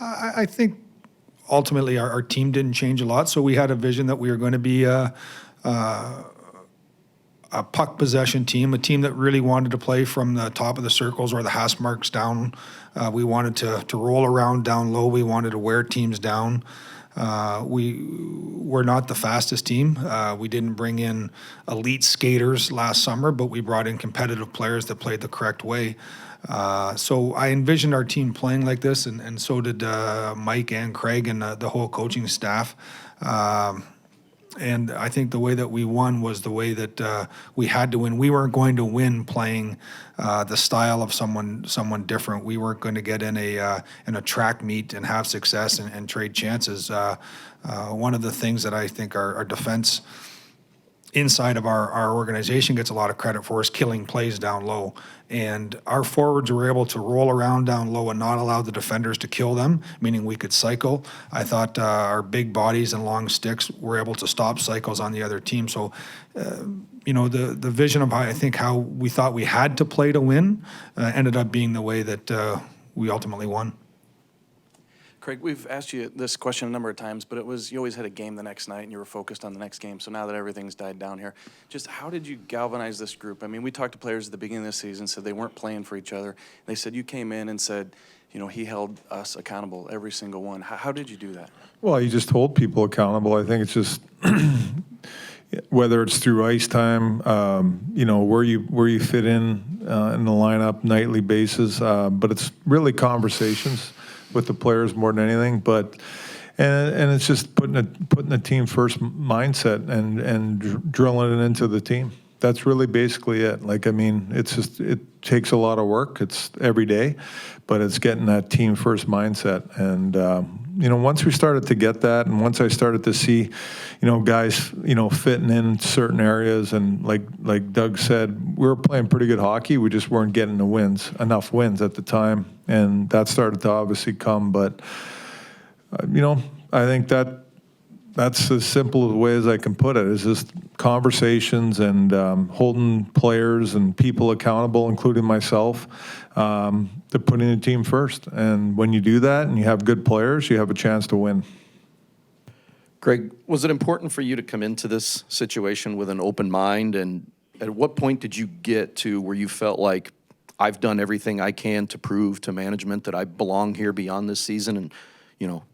I think ultimately our team didn't change a lot, so we had a vision that we were going to be a puck possession team, a team that really wanted to play from the top of the circles or the hash marks down. We wanted to roll around down low. We wanted to wear teams down. We were not the fastest team. We didn't bring in elite skaters last summer, but we brought in competitive players that played the correct way. So I envisioned our team playing like this, and so did Mike and Craig and the whole coaching staff. And I think the way that we won was the way that we had to win. We weren't going to win playing the style of someone different. We weren't going to get in a track meet and have success and trade chances. One of the things that I think our defense inside of our organization gets a lot of credit for is killing plays down low. And our forwards were able to roll around down low and not allow the defenders to kill them, meaning we could cycle. I thought our big bodies and long sticks were able to stop cycles on the other team. So, the vision of how we thought we had to play to win ended up being the way that we ultimately won. Craig, we've asked you this question a number of times, but you always had a game the next night and you were focused on the next game. So now that everything's died down here, just how did you galvanize this group? I mean, we talked to players at the beginning of the season, said they weren't playing for each other. They said you came in and said, he held us accountable, every single one. How did you do that? Well, you just hold people accountable. I think it's just whether it's through ice time, where you fit in the lineup nightly basis, but it's really conversations with the players more than anything, and it's just putting the team first mindset and drilling it into the team. That's really basically it. It takes a lot of work. It's every day, but it's getting that team first mindset. And once we started to get that, and once I started to see, guys, fitting in certain areas, and like Doug said, we were playing pretty good hockey. We just weren't getting enough wins at the time, and that started to obviously come. But I think that's as simple a way as I can put it. Is just conversations and holding players and people accountable, including myself, to putting the team first. And when you do that and you have good players, you have a chance to win. Greg, was it important for you to come into this situation with an open mind? And at what point did you get to where you felt like, I've done everything I can to prove to management that I belong here beyond this season, and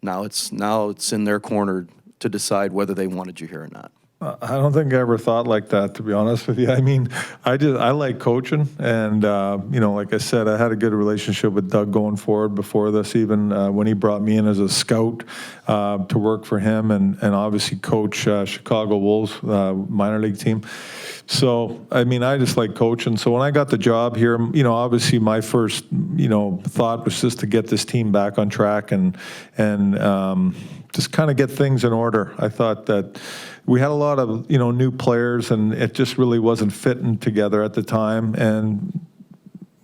now it's in their corner to decide whether they wanted you here or not? I don't think I ever thought like that, to be honest with you. I mean, I like coaching, and like I said, I had a good relationship with Doug going forward before this, even when he brought me in as a scout to work for him, and obviously coach Chicago Wolves minor league team. So, I mean, I just like coaching. So when I got the job here, obviously my first, thought was just to get this team back on track and just kind of get things in order. I thought that we had a lot of, new players, and it just really wasn't fitting together at the time. And,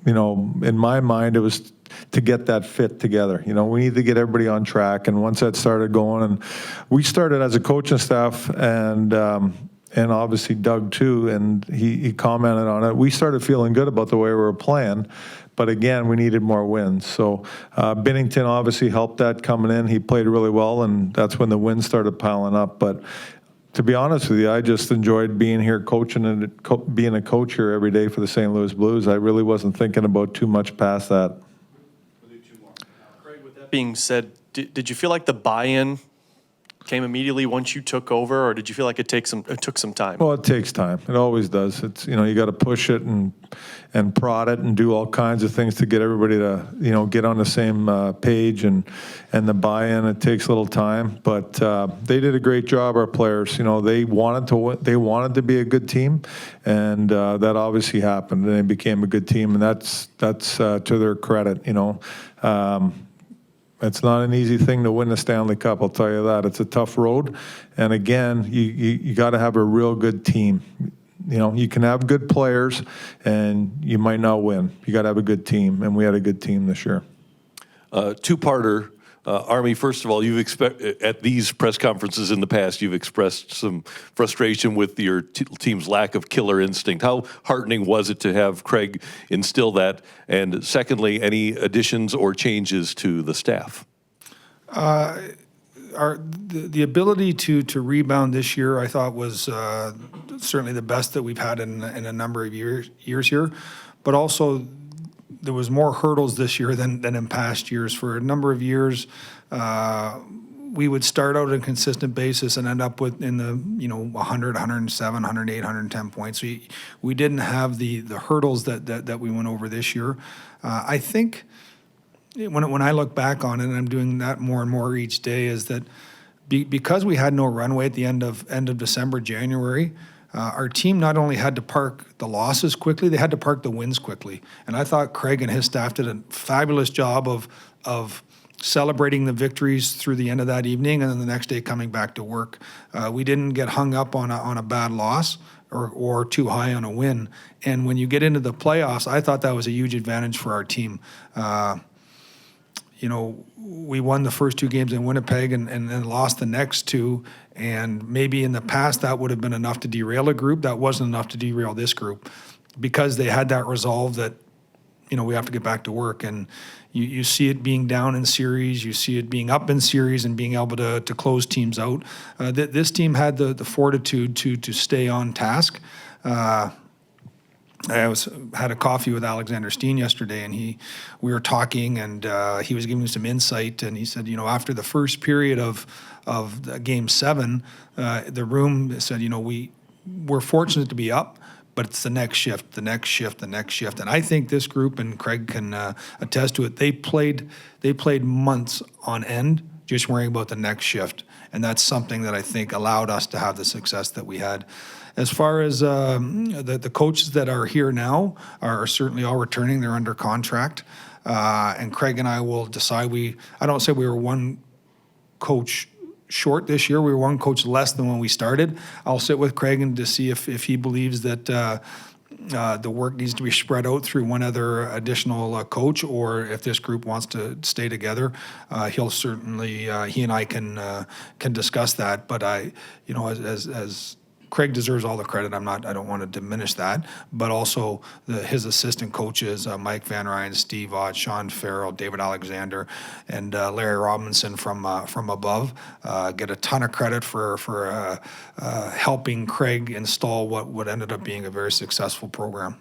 in my mind, it was to get that fit together. We need to get everybody on track. And once that started going, and we started as a coaching staff, and obviously Doug too, and he commented on it. We started feeling good about the way we were playing, but again, we needed more wins. So Binnington obviously helped that coming in. He played really well, and that's when the wins started piling up. But to be honest with you, I just enjoyed being here coaching and being a coach here every day for the St. Louis Blues. I really wasn't thinking about too much past that. Craig, with that being said, did you feel like the buy-in came immediately once you took over, or did you feel like it took some time? Well, it takes time. It always does. It's you got to push it and prod it and do all kinds of things to get everybody to get on the same page and the buy-in. It takes a little time, but they did a great job. Our players, they wanted to win. They wanted to be a good team, and that obviously happened. And they became a good team, and that's to their credit. It's not an easy thing to win the Stanley Cup, I'll tell you that. It's a tough road. And again, you got to have a real good team. You can have good players, and you might not win. You got to have a good team, and we had a good team this year. Two-parter. Army, first of all, at these press conferences in the past, you've expressed some frustration with your team's lack of killer instinct. How heartening was it to have Craig instill that? And secondly, any additions or changes to the staff? The ability to rebound this year, I thought, was certainly the best that we've had in a number of years here. But also, there was more hurdles this year than in past years. For a number of years, we would start out on a consistent basis and end up with in the 100, 107, 108, 110 points. We didn't have the hurdles that we went over this year. I think when I look back on it, and I'm doing that more and more each day, is that because we had no runway at the end of December, January, our team not only had to park the losses quickly, they had to park the wins quickly. And I thought Craig and his staff did a fabulous job of celebrating the victories through the end of that evening, and then the next day coming back to work. We didn't get hung up on a bad loss or too high on a win. And when you get into the playoffs, I thought that was a huge advantage for our team. We won the first 2 games in Winnipeg and then lost the next 2. And maybe in the past that would have been enough to derail a group. That wasn't enough to derail this group, because they had that resolve that, we have to get back to work. And you see it being down in series, you see it being up in series, and being able to close teams out. This team had the fortitude to stay on task. I had a coffee with Alexander Steen yesterday, and we were talking, and he was giving me some insight, and he said, after the first period of Game 7, the room said, we're fortunate to be up, but it's the next shift, the next shift, the next shift. And I think this group, and Craig can attest to it, they played months on end just worrying about the next shift, and that's something that I think allowed us to have the success that we had. As far as the coaches that are here now are certainly all returning. They're under contract. And Craig and I will decide. I don't say we were one coach short this year. We were one coach less than when we started. I'll sit with Craig and to see if he believes that the work needs to be spread out through one other additional coach, or if this group wants to stay together. He'll certainly, he and I can discuss that. But as Craig deserves all the credit. I don't want to diminish that, but also his assistant coaches, Mike Van Ryn, Steve Ott, Sean Farrell, David Alexander, and Larry Robinson from above get a ton of credit for helping Craig install what ended up being a very successful program.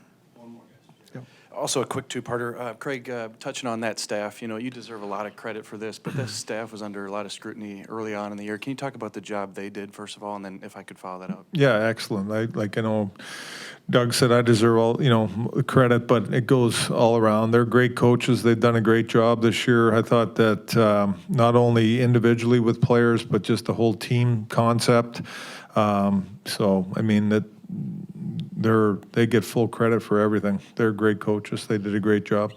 Also, a quick two-parter. Craig, touching on that staff, you deserve a lot of credit for this, but this staff was under a lot of scrutiny early on in the year. Can you talk about the job they did, first of all, and then if I could follow that up? Yeah, excellent. I know Doug said I deserve all, credit, but it goes all around. They're great coaches. They've done a great job this year. I thought that not only individually with players, but just the whole team concept. They get full credit for everything. They're great coaches. They did a great job.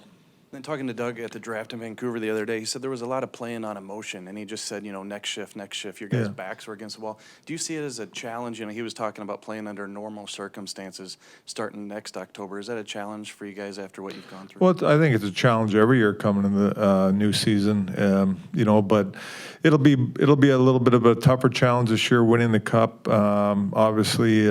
Then talking to Doug at the draft in Vancouver the other day, he said there was a lot of playing on emotion, and he just said, next shift, your guys' backs were against the wall. Do you see it as a challenge? He was talking about playing under normal circumstances starting next October. Is that a challenge for you guys after what you've gone through? Well, I think it's a challenge every year coming in the new season, but it'll be a little bit of a tougher challenge this year, winning the Cup. Obviously,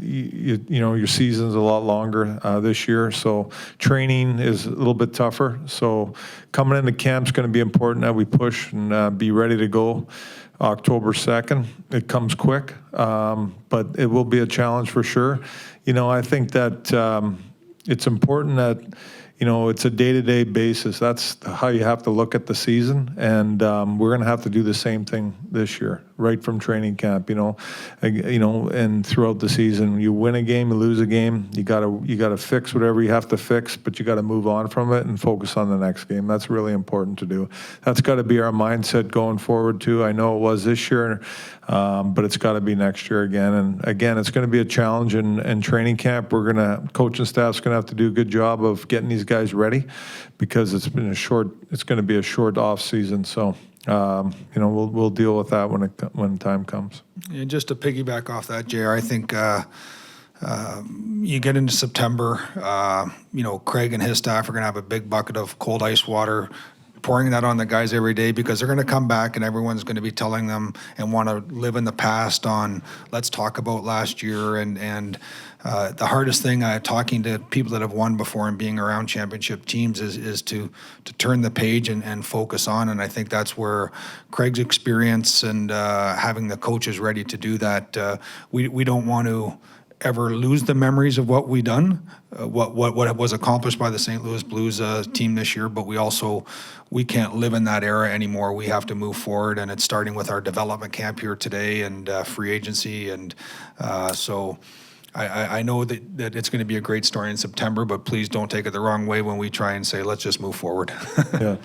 your season's a lot longer this year, so training is a little bit tougher. So coming into camp's going to be important that we push and be ready to go October 2nd. It comes quick, but it will be a challenge for sure. I think that it's important that it's a day-to-day basis. That's how you have to look at the season, and we're going to have to do the same thing this year, right from training camp. And throughout the season, you win a game, you lose a game. You gotta fix whatever you have to fix, but you got to move on from it and focus on the next game. That's really important to do. That's got to be our mindset going forward too. I know it was this year, but it's got to be next year again. And again, it's going to be a challenge in training camp. Coaching staff's going to have to do a good job of getting these guys ready, because it's going to be a short off season. So, we'll deal with that when time comes. And just to piggyback off that, JR, I think you get into September, Craig and his staff are going to have a big bucket of cold ice water pouring that on the guys every day, because they're going to come back and everyone's going to be telling them and want to live in the past on, let's talk about last year. And the hardest thing talking to people that have won before and being around championship teams is to turn the page and focus on. And I think that's where Craig's experience and having the coaches ready to do that, we don't want to ever lose the memories of what we done, what was accomplished by the St. Louis Blues team this year, but we can't live in that era anymore. We have to move forward, and it's starting with our development camp here today and free agency. And so I know that it's going to be a great story in September, but please don't take it the wrong way when we try and say, let's just move forward. Yeah.